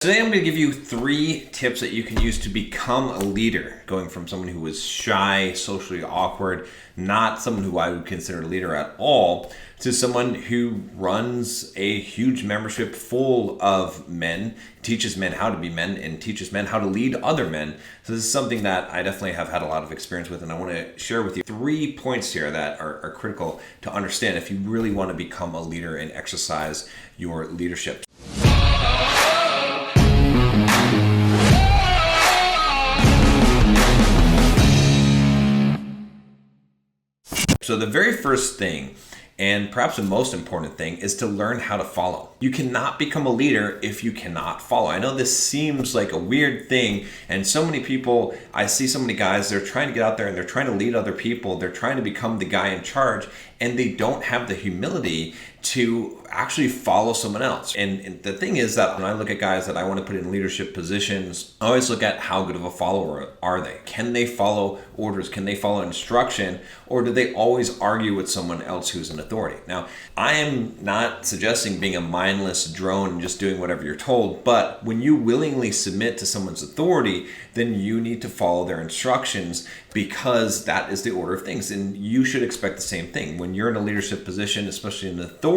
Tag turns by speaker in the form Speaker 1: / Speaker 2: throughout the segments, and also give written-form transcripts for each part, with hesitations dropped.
Speaker 1: Today I'm going to give you 3 tips that you can use to become a leader, going from someone who was shy, socially awkward, not someone who I would consider a leader at all, to someone who runs a huge membership full of men, teaches men how to be men, and teaches men how to lead other men. So this is something that I definitely have had a lot of experience with, and I want to share with you 3 points here that are critical to understand if you really want to become a leader and exercise your leadership. So the very first thing, and perhaps the most important thing, is to learn how to follow. You cannot become a leader if you cannot follow. I know this seems like a weird thing, and so many people, I see so many guys, they're trying to get out there and they're trying to lead other people, they're trying to become the guy in charge, and they don't have the humility to actually follow someone else. And the thing is that when I look at guys that I want to put in leadership positions, I always look at how good of a follower are they? Can they follow orders? Can they follow instruction? Or do they always argue with someone else who's an authority? Now, I am not suggesting being a mindless drone and just doing whatever you're told, but when you willingly submit to someone's authority, then you need to follow their instructions because that is the order of things. And you should expect the same thing. When you're in a leadership position, especially an authority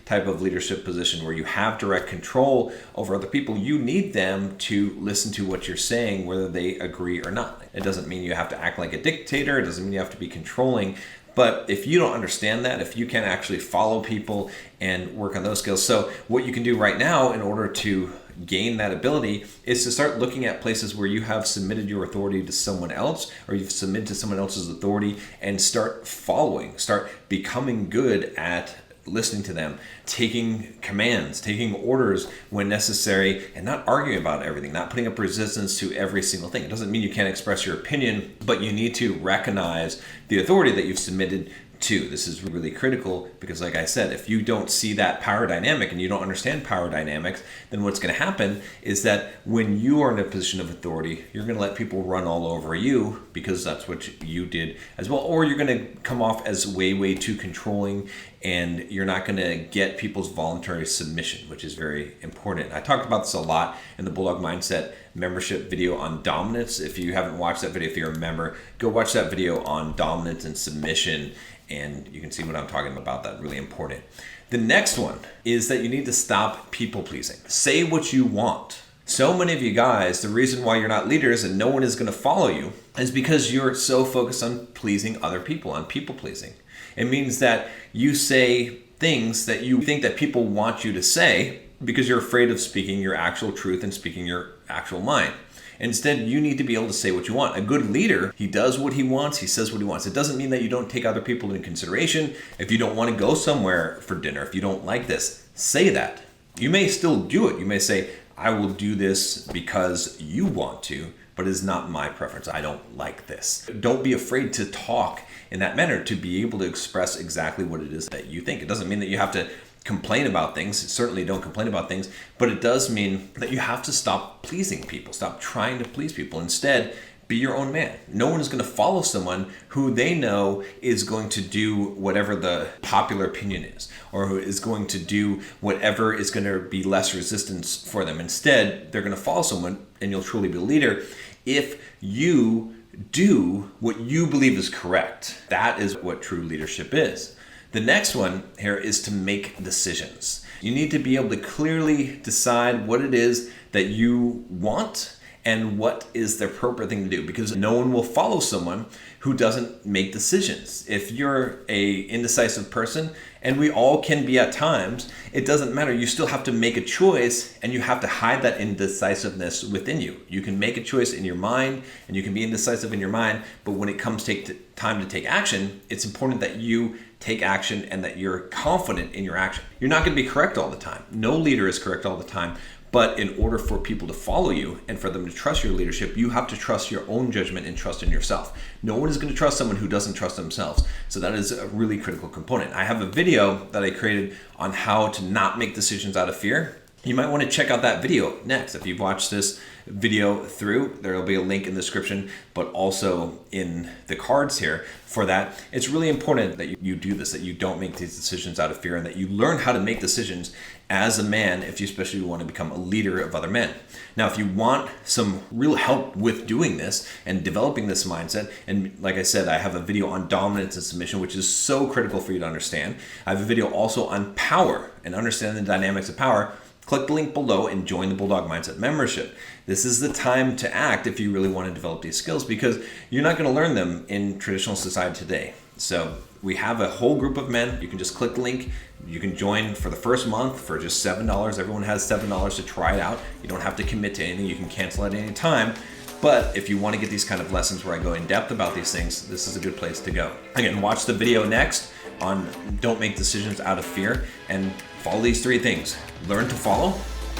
Speaker 1: type of leadership position where you have direct control over other people, you need them to listen to what you're saying, whether they agree or not. It doesn't mean you have to act like a dictator. It doesn't mean you have to be controlling. But if you don't understand that, if you can't actually follow people and work on those skills, so what you can do right now in order to gain that ability is to start looking at places where you have submitted your authority to someone else, or you've submitted to someone else's authority, and start following, start becoming good at listening to them, taking commands, taking orders when necessary, and not arguing about everything, not putting up resistance to every single thing. It doesn't mean you can't express your opinion, but you need to recognize the authority that you've submitted to. This is really critical because, like I said, if you don't see that power dynamic and you don't understand power dynamics, then what's going to happen is that when you are in a position of authority, you're going to let people run all over you because that's what you did as well, or you're going to come off as way too controlling, and you're not going to get people's voluntary submission, which is very important. I talked about this a lot in the Bulldog Mindset membership video on dominance. If you haven't watched that video, if you're a member, go watch that video on dominance and submission, and you can see what I'm talking about. That's really important. The next one is that you need to stop people pleasing. Say what you want. So many of you guys, the reason why you're not leaders and no one is going to follow you is because you're so focused on pleasing other people, on people pleasing. It means that you say things that you think that people want you to say because you're afraid of speaking your actual truth and speaking your actual mind. Instead, you need to be able to say what you want. A good leader, he does what he wants, he says what he wants. It doesn't mean that you don't take other people into consideration. If you don't want to go somewhere for dinner, if you don't like this, say that. You may still do it. You may say, I will do this because you want to, but it is not my preference. I don't like this. Don't be afraid to talk in that manner, to be able to express exactly what it is that you think. It doesn't mean that you have to complain about things. Certainly don't complain about things, but it does mean that you have to stop pleasing people. Stop trying to please people. Instead, be your own man. No one is going to follow someone who they know is going to do whatever the popular opinion is, or who is going to do whatever is going to be less resistance for them. Instead, they're going to follow someone, and you'll truly be a leader if you do what you believe is correct. That is what true leadership is. The next one here is to make decisions. You need to be able to clearly decide what it is that you want and what is the appropriate thing to do, because no one will follow someone who doesn't make decisions. If you're a indecisive person, and we all can be at times, it doesn't matter. You still have to make a choice, and you have to hide that indecisiveness within you. You can make a choice in your mind, and you can be indecisive in your mind, but when it comes time to take action, it's important that you take action and that you're confident in your action. You're not going to be correct all the time. No leader is correct all the time. But in order for people to follow you and for them to trust your leadership, you have to trust your own judgment and trust in yourself. No one is going to trust someone who doesn't trust themselves. So that is a really critical component. I have a video that I created on how to not make decisions out of fear. you might want to check out that video next. If you've watched this video through, there will be a link in the description, but also in the cards here for that. It's really important that you do this, that you don't make these decisions out of fear, and that you learn how to make decisions as a man, if you especially want to become a leader of other men. Now, if you want some real help with doing this and developing this mindset, and like I said, I have a video on dominance and submission, which is so critical for you to understand. I have a video also on power and understanding the dynamics of power. Click the link below and join the Bulldog Mindset membership. This is the time to act if you really want to develop these skills, because you're not going to learn them in traditional society today. So we have a whole group of men. You can just click the link. You can join for the first month for just $7. Everyone has $7 to try it out. You don't have to commit to anything. You can cancel at any time. But if you want to get these kind of lessons where I go in depth about these things, this is a good place to go. Again, watch the video next on don't make decisions out of fear, and follow these 3 things. Learn to follow,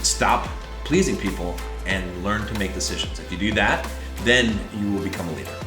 Speaker 1: stop pleasing people, and learn to make decisions. If you do that, then you will become a leader.